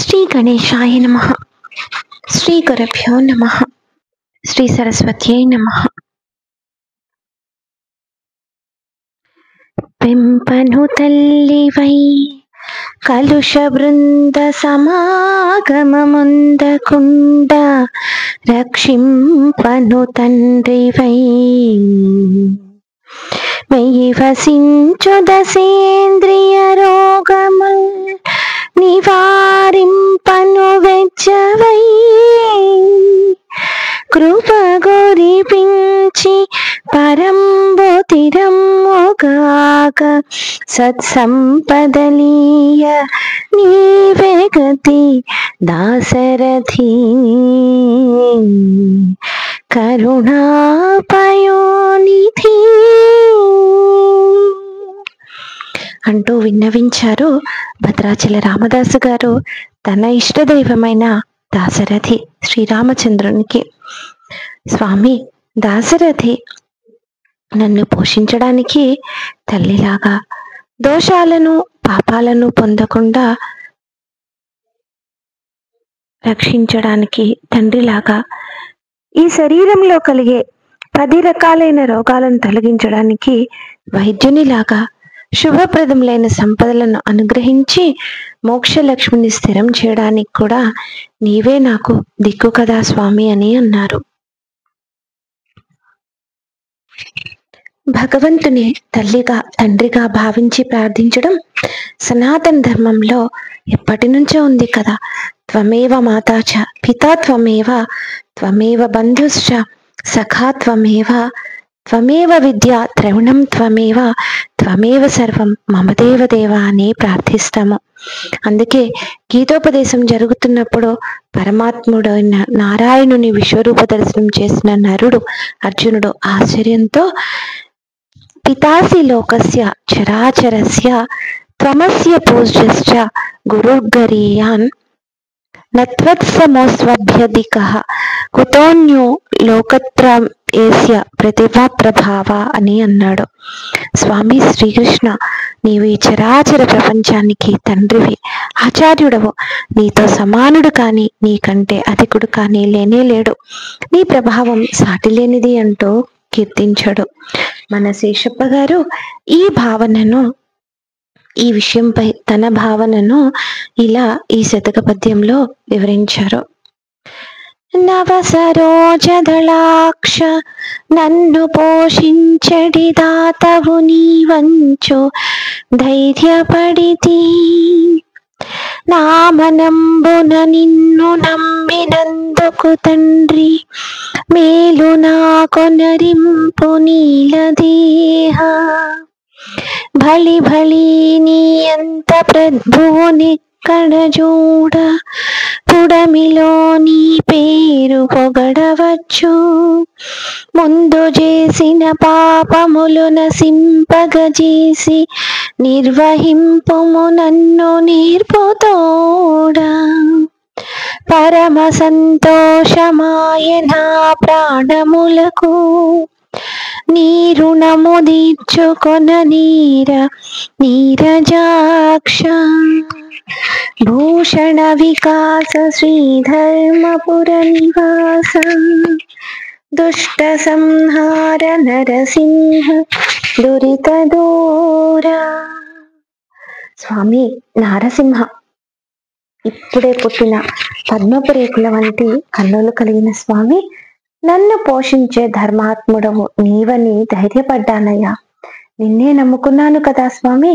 శ్రీ గణేశాయ నమః. శ్రీ గురుభ్యో నమః. శ్రీ సరస్వత్యై నమః. పెంపను తల్లివై కలుష బృంద సమాగమముందకుండ రక్షింపను తండ్రివై మెయి వసించు దశేంద్రియ రోగముల్ నివారింపను వెచ్చవై కృప గురిపించి పరంబుతిరమ్ముగాక సత్సంపదలీయ నీవే గతి దాశరథి కరుణాపయోనిధి అంటూ విన్నవించారు భద్రాచల రామదాసు గారు తన ఇష్టదైవమైన దాశరథి శ్రీరామచంద్రునికి. స్వామి, దాశరథి నన్ను పోషించడానికి తల్లిలాగా, దోషాలను పాపాలను పొందకుండా రక్షించడానికి తండ్రిలాగా, ఈ శరీరంలో కలిగే 10 రకాలైన రోగాలను తొలగించడానికి వైద్యునిలాగా, శుభప్రదములైన సంపదలను అనుగ్రహించి మోక్షలక్ష్మిని స్థిరం చేయడానికి కూడా నీవే నాకు దిక్కు కదా స్వామి అని అన్నారు. భగవంతుని తల్లిగా, తండ్రిగా భావించి ప్రార్థించడం సనాతన ధర్మంలో ఎప్పటి నుంచో ఉంది కదా. త్వమేవ మాతాచ పితా త్వమేవ, త్వమేవ బంధుశ్చ సఖా త్వమేవ, త్వమేవ విద్య ద్రవిణం త్వమేవ, త్వమేవ సర్వం మమ దేవ దేవ అని ప్రార్థిస్తాము. అందుకే గీతోపదేశం జరుగుతున్నప్పుడు పరమాత్ముడైన నారాయణుని విశ్వరూప దర్శనం చేసిన నరుడు అర్జునుడు ఆశ్చర్యంతో పితాసి లోకస్య చరాచరస్య త్వమస్య పూజ్యశ్చ గురుర్గరీయాన్ నత్వత్సమోస్వభ్యధికః కుతోన్యో లోకత్రయేస్య ప్రతిభా ప్రభావ అని అన్నాడు. స్వామి శ్రీకృష్ణ, నీవు ఈ చరాచర ప్రపంచానికి తండ్రివి, ఆచార్యుడవు. నీతో సమానుడు కానీ, నీకంటే అధికుడు కానీ లేనే లేడు. నీ ప్రభావం సాటిలేనిది అంటూ కీర్తించాడు. మన శేషప్ప గారు ఈ భావనను, ఈ విషయంపై తన భావనను ఇలా ఈ శతక పద్యంలో వివరించారు. నవసరోజదళాక్ష నన్ను పోషించడి దాతవు నీవంచు ధైర్యపడితి, నామనంబున నిన్ను నమ్మినందుకు తండ్రి మేలు నా కొనరింపు నీలదేహ. భళి భళి నీ అంత ప్రభువునెక్కడ చూడ, పుడమిలో నీ పేరు పొగడవచ్చు. ముందు చేసిన పాపములు నసింపగజేసి నిర్వహింపుము నన్ను నేర్పుతోడా. పరమ సంతోషమాయ నా ప్రాణములకు, నీ రుణము తీర్చుకొన నీరజాక్ష. భూషణ వికాస శ్రీధర్మపుర నివాస, దుష్ట సంహార నరసింహ దురిత దూర. స్వామి నారసింహ, ఇప్పుడే పుట్టిన పద్మపు రేకుల వంటి కన్నులు కలిగిన స్వామి, నన్ను పోషించే ధర్మాత్ముడవు నీవని ధైర్యపడ్డానయ్యా. నిన్నే నమ్ముకున్నాను కదా స్వామి,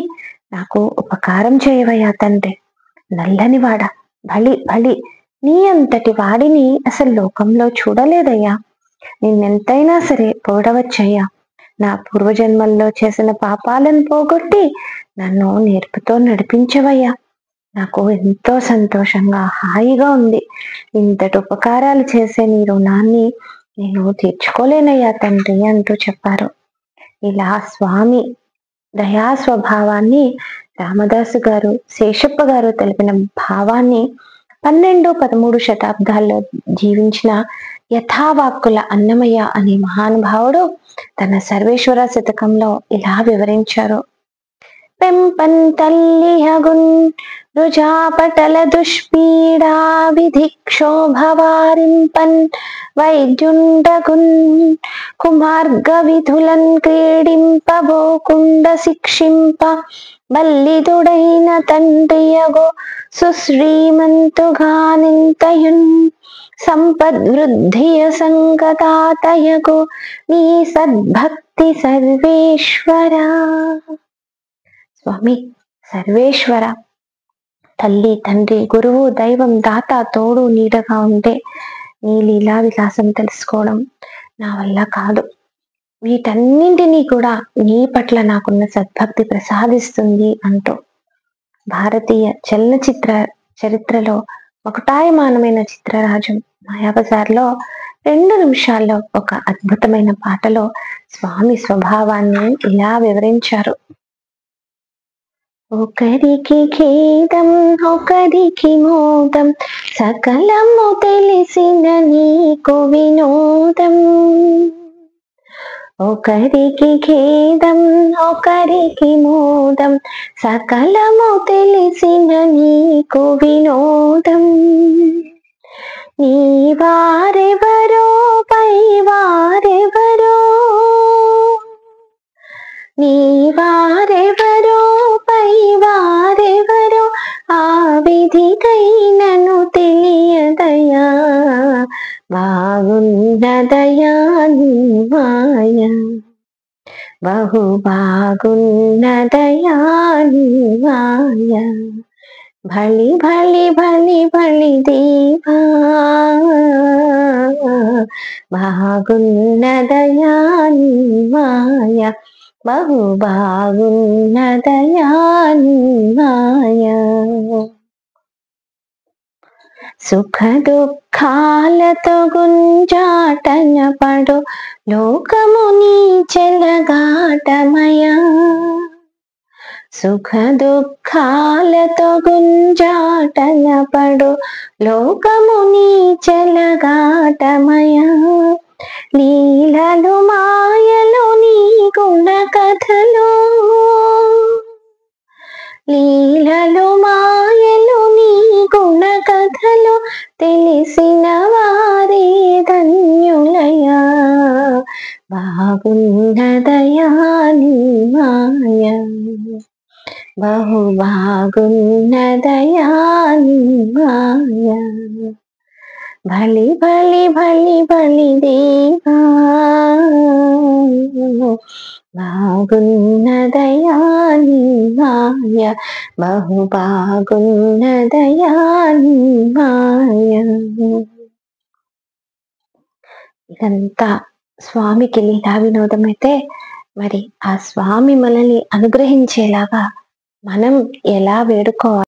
నాకు ఉపకారం చేయవయ్యా తండ్రి. నల్లని వాడ, బలి బలి, నీ అంతటి వాడిని అసలు లోకంలో చూడలేదయ్యా. నిన్నెంతైనా సరే పోడవచ్చయ్యా. నా పూర్వజన్మల్లో చేసిన పాపాలను పోగొట్టి నన్ను నేర్పుతో నడిపించవయ్యా. నాకు ఎంతో సంతోషంగా హాయిగా ఉంది. ఇంతటి ఉపకారాలు చేసే నీ రుణాన్ని నేను తీర్చుకోలేనయ్యా తండ్రి అంటూ చెప్పారు. ఇలా స్వామి దయా స్వభావాన్ని రామదాసు గారు, శేషప్ప గారు తెలిపిన భావాన్ని 12-13 శతాబ్దాల్లో జీవించిన యథావాక్కుల అన్నమయ్య అనే మహానుభావుడు తన సర్వేశ్వర శతకంలో ఇలా వివరించారు. పెంపన్ తల్లిహగున్ రుజాపటల దుష్పీడా విధిక్షోభవారింపన్ వైద్యుండగున్ కుమార్గ విధులన్ క్రీడింపబోకుండ శిక్షింప బల్లిదుడైన తండ్రియగో సుశ్రీమంతుగానింతయున్ సంపద్వృద్ధియ సంగతాతయగు నీ సద్భక్తి సర్వేశ్వర. స్వామి సర్వేశ్వర, తల్లి తండ్రి గురువు దైవం దాత తోడు నీడగా ఉంటే నీ లీలా విలాసం తెలుసుకోవడం నా వల్ల కాదు. వీటన్నింటినీ కూడా నీ పట్ల నాకున్న సద్భక్తి ప్రసాదిస్తుంది అంటూ భారతీయ చలనచిత్ర చరిత్రలో మకుటాయమానమైన చిత్రరాజం మాయాబజార్లో 2 నిమిషాల్లో ఒక అద్భుతమైన పాటలో స్వామి స్వభావాన్ని ఇలా వివరించారు. ఒకరికి ఖేదం ఒకరికి మోదం సకలము తెలిసిన నీకు వినోదం. ఒకరికి ఖేదం ఒకరికి మోదం సకలము తెలిసిన నీకు వినోదం. నీ వారెవరో పై వారెవరో, నీ వారెవరో పై వారెవరో ఆ విధికైనను తెలియదయా. బాగున్నదయా నీ మాయ, బహు బాగున్నదయా నీ మాయ. భళి భళి భళి భళి దేవా, బాగున్నదయా నీ మాయ, బహు బాగున్నదయా నీ మాయ. సుఖ దుఃఖాలతో గుంజాటన పడు లోకము నీ చెలగాటమయ. సుఖ దుఃఖాలతో గుంజాటన పడు లోకము నీ చెలగాటమయ. లీలలు మాయలు నీ గుణ కథలు, లీలలు మాయలు నీ గుణ కథలు తెలిసిన వారే ధన్యులయా. బాగున్నదయా నీ మాయ, బహు బాగున్నదయా నీ మాయ. భళి భళి భళి భళి దేవా, బాగున్నదయా నీ మాయ, బహు బాగున్నదయా నీ మాయ. ఇదంతా స్వామికి లీలా వినోదం అయితే మరి ఆ స్వామి మనల్ని అనుగ్రహించేలాగా మనం ఎలా వేడుకోవాలి?